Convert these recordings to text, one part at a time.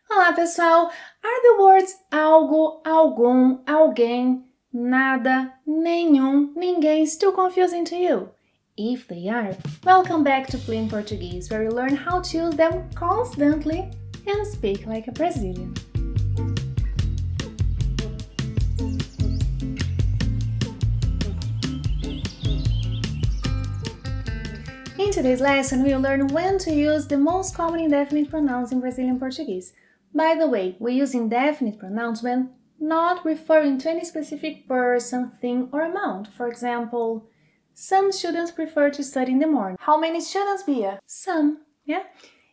Olá, pessoal! Are the words algo, algum, alguém, nada, nenhum, ninguém still confusing to you? If they are, welcome back to Plain Portuguese, where you learn how to use them constantly and speak like a Brazilian. In today's lesson, we'll learn when to use the most common indefinite pronouns in Brazilian Portuguese. By the way, we use indefinite pronouns when not referring to any specific person, thing, or amount. For example, some students prefer to study in the morning. How many students, Bia? Some, yeah?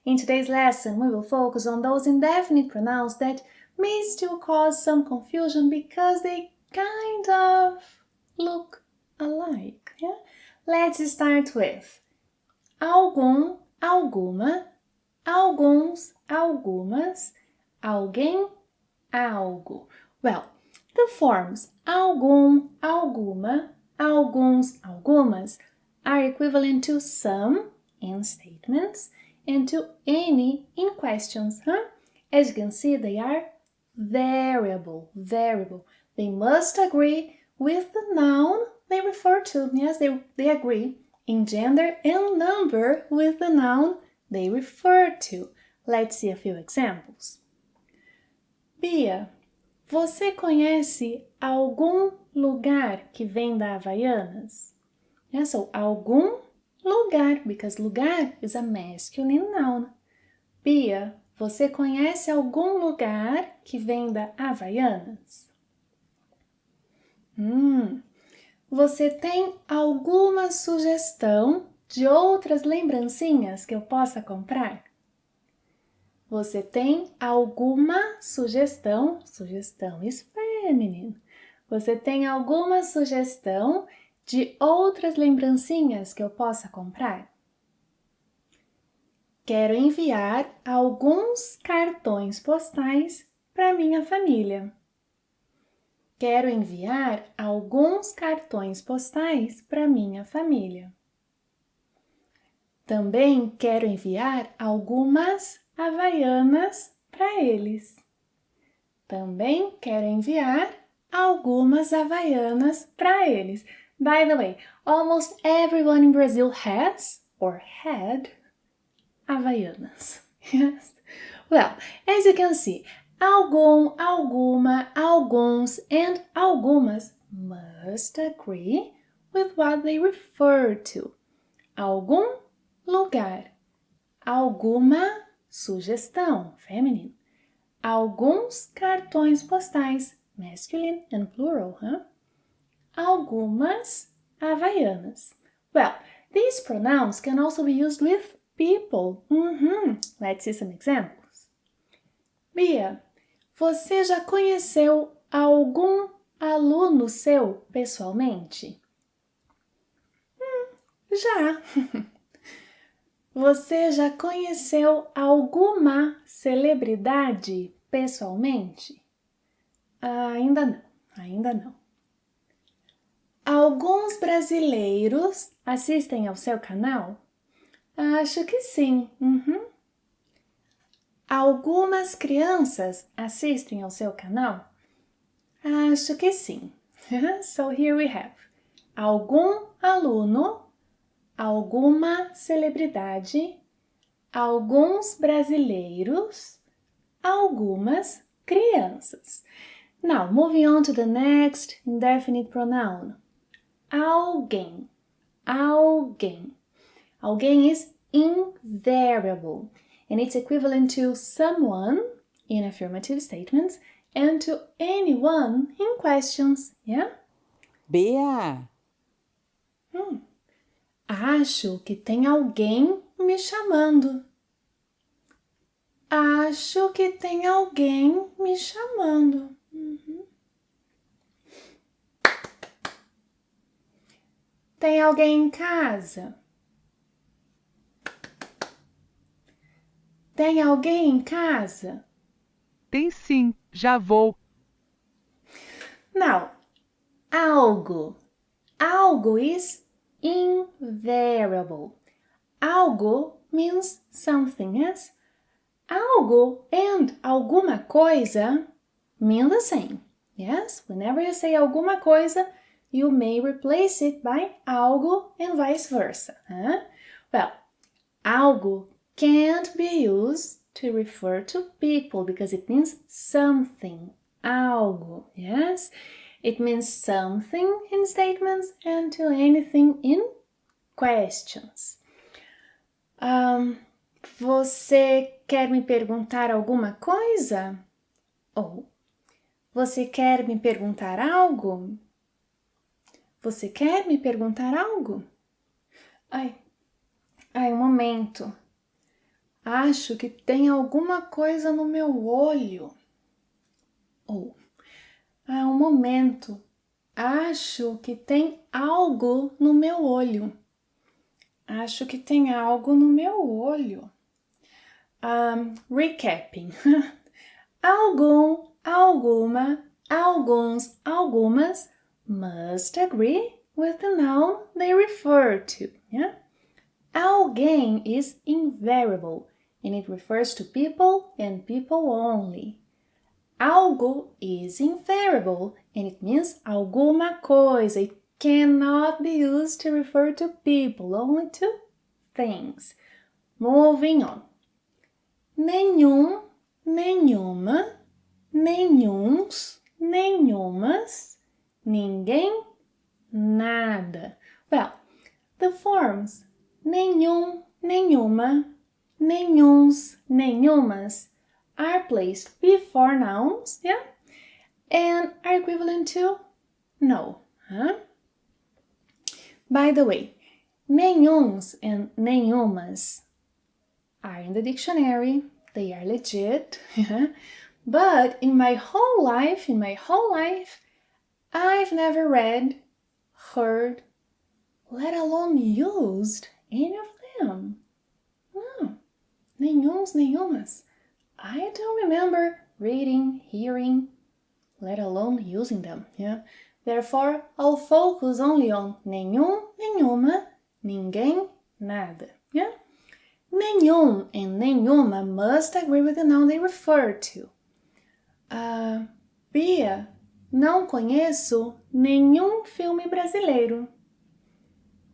In today's lesson, we will focus on those indefinite pronouns that may still cause some confusion because they kind of look alike, yeah? Let's start with algum, alguma, alguns, algumas, alguém, algo. Well, the forms algum, alguma, alguns, algumas are equivalent to some in statements and to any in questions. As you can see, they are variable. They must agree with the noun they refer to. Yes, they agree in gender and number with the noun they refer to. Let's see a few examples. Bia, você conhece algum lugar que venda Havaianas? Yeah, so algum lugar, because lugar is a masculine noun. Bia, você conhece algum lugar que venda Havaianas? Você tem alguma sugestão de outras lembrancinhas que eu possa comprar? Você tem alguma sugestão? Sugestão is feminine. Você tem alguma sugestão de outras lembrancinhas que eu possa comprar? Quero enviar alguns cartões postais para minha família. Quero enviar alguns cartões postais para minha família. Também quero enviar algumas Havaianas para eles. Também quero enviar algumas Havaianas para eles. By the way, almost everyone in Brazil has or had Havaianas. Yes. Well, as you can see, algum, alguma, alguns, and algumas must agree with what they refer to. Algum lugar, alguma sugestão, feminine. Alguns cartões postais, masculine and plural, Algumas Havaianas. Well, these pronouns can also be used with people. Let's see some examples. Bia, você já conheceu algum aluno seu pessoalmente? Já. Você já conheceu alguma celebridade pessoalmente? Ainda não. Alguns brasileiros assistem ao seu canal? Acho que sim. Algumas crianças assistem ao seu canal? Acho que sim. So here we have algum aluno, alguma celebridade, alguns brasileiros, algumas crianças. Now, moving on to the next indefinite pronoun. Alguém. Alguém. Alguém is invariable, and it's equivalent to someone in affirmative statements and to anyone in questions, yeah? Bea, Acho que tem alguém me chamando. Acho que tem alguém me chamando. Tem alguém em casa? Tem alguém em casa? Tem sim, já vou. Now, algo. Algo is invariable. Algo means something, yes? algo and alguma coisa mean the same. Yes, whenever you say alguma coisa, you may replace it by algo and vice versa. Huh? Well, algo can't be used to refer to people because it means something. Algo, yes? It means something in statements and to anything in questions. Você quer me perguntar alguma coisa? Ou você quer me perguntar algo? Você quer me perguntar algo? Ai, um momento. Acho que tem alguma coisa no meu olho. Ou, um momento. Acho que tem algo no meu olho. Acho que tem algo no meu olho. Recapping. Algum, alguma, alguns, algumas must agree with the noun they refer to. Yeah? Alguém is invariable and it refers to people and people only. Algo is invariable and it means alguma coisa. It cannot be used to refer to people, only to things. Moving on. Nenhum, nenhuma, nenhuns, nenhumas, ninguém, nada. Well, the forms nenhum, nenhuma, nenhuns, nenhumas are placed before nouns, yeah, and are equivalent to no. Huh? By the way, nenhuns and nenhumas are in the dictionary, they are legit, but in my whole life, I've never read, heard, let alone used any of them. No, nenhuns, nenhumas. I don't remember reading, hearing, let alone using them, yeah? Therefore, I'll focus only on nenhum, nenhuma, ninguém, nada, yeah? Nenhum and nenhuma must agree with the noun they refer to. Bia, não conheço nenhum filme brasileiro.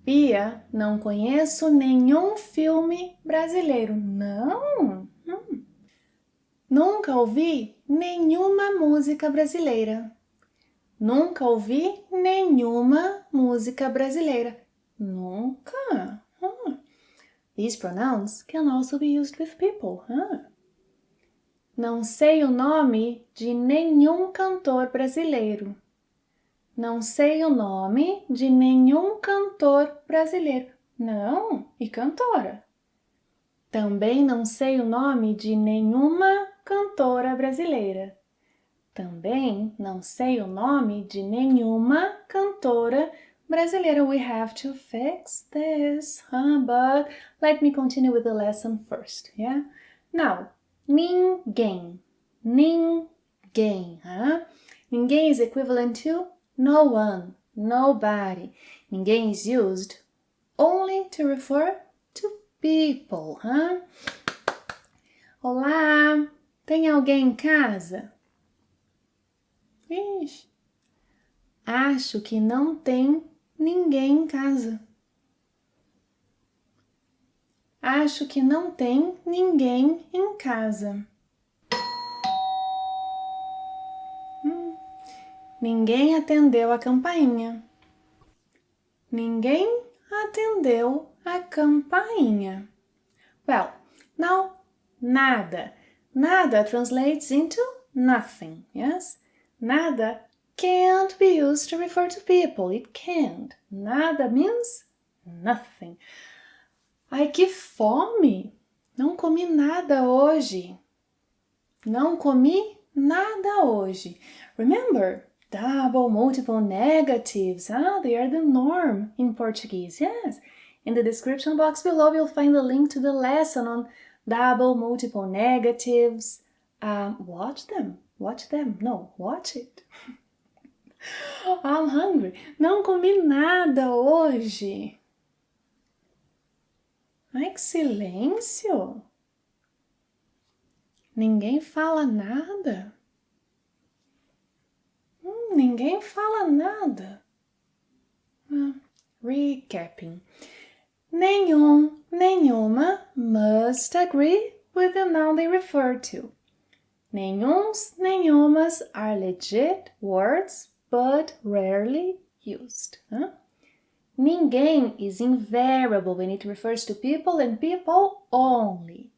Bia, não conheço nenhum filme brasileiro. Não? Nunca ouvi nenhuma música brasileira. Nunca ouvi nenhuma música brasileira. Nunca? These pronouns can also be used with people. Não sei o nome de nenhum cantor brasileiro. Não sei o nome de nenhum cantor brasileiro. Não, e cantora? Também não sei o nome de nenhuma cantora brasileira. Também não sei o nome de nenhuma cantora brasileira. We have to fix this, but let me continue with the lesson first, yeah? Now, ninguém, ninguém, Ninguém is equivalent to no one, nobody. Ninguém is used only to refer to people, Olá, tem alguém em casa? Ixi, acho que não tem ninguém em casa. Acho que não tem ninguém em casa. Ninguém atendeu a campainha. Ninguém atendeu a campainha. Well, now, nada. Nada translates into nothing, yes? Nada can't be used to refer to people. It can't. Nada means nothing. Ai, que fome! Não comi nada hoje. Não comi nada hoje. Remember, double, multiple negatives. They are the norm in Portuguese, yes. In the description box below, you'll find the link to the lesson on double, multiple negatives. Watch them. No, watch it. I'm hungry. Não comi nada hoje. Ai, que silêncio. Ninguém fala nada? Ninguém fala nada. Recapping. Nenhum, nenhuma must agree with the noun they refer to. Nenhuns, nenhumas are legit words, but rarely used. Ninguém is invariable when it refers to people and people only.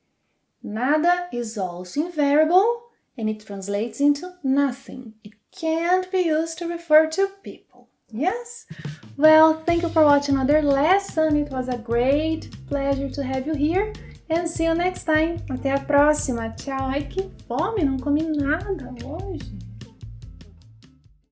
Nada is also invariable and it translates into nothing. It can't be used to refer to people. Yes? Well, thank you for watching another lesson. It was a great pleasure to have you here. And see you next time. Até a próxima. Tchau. Ai, que fome, não comi nada hoje.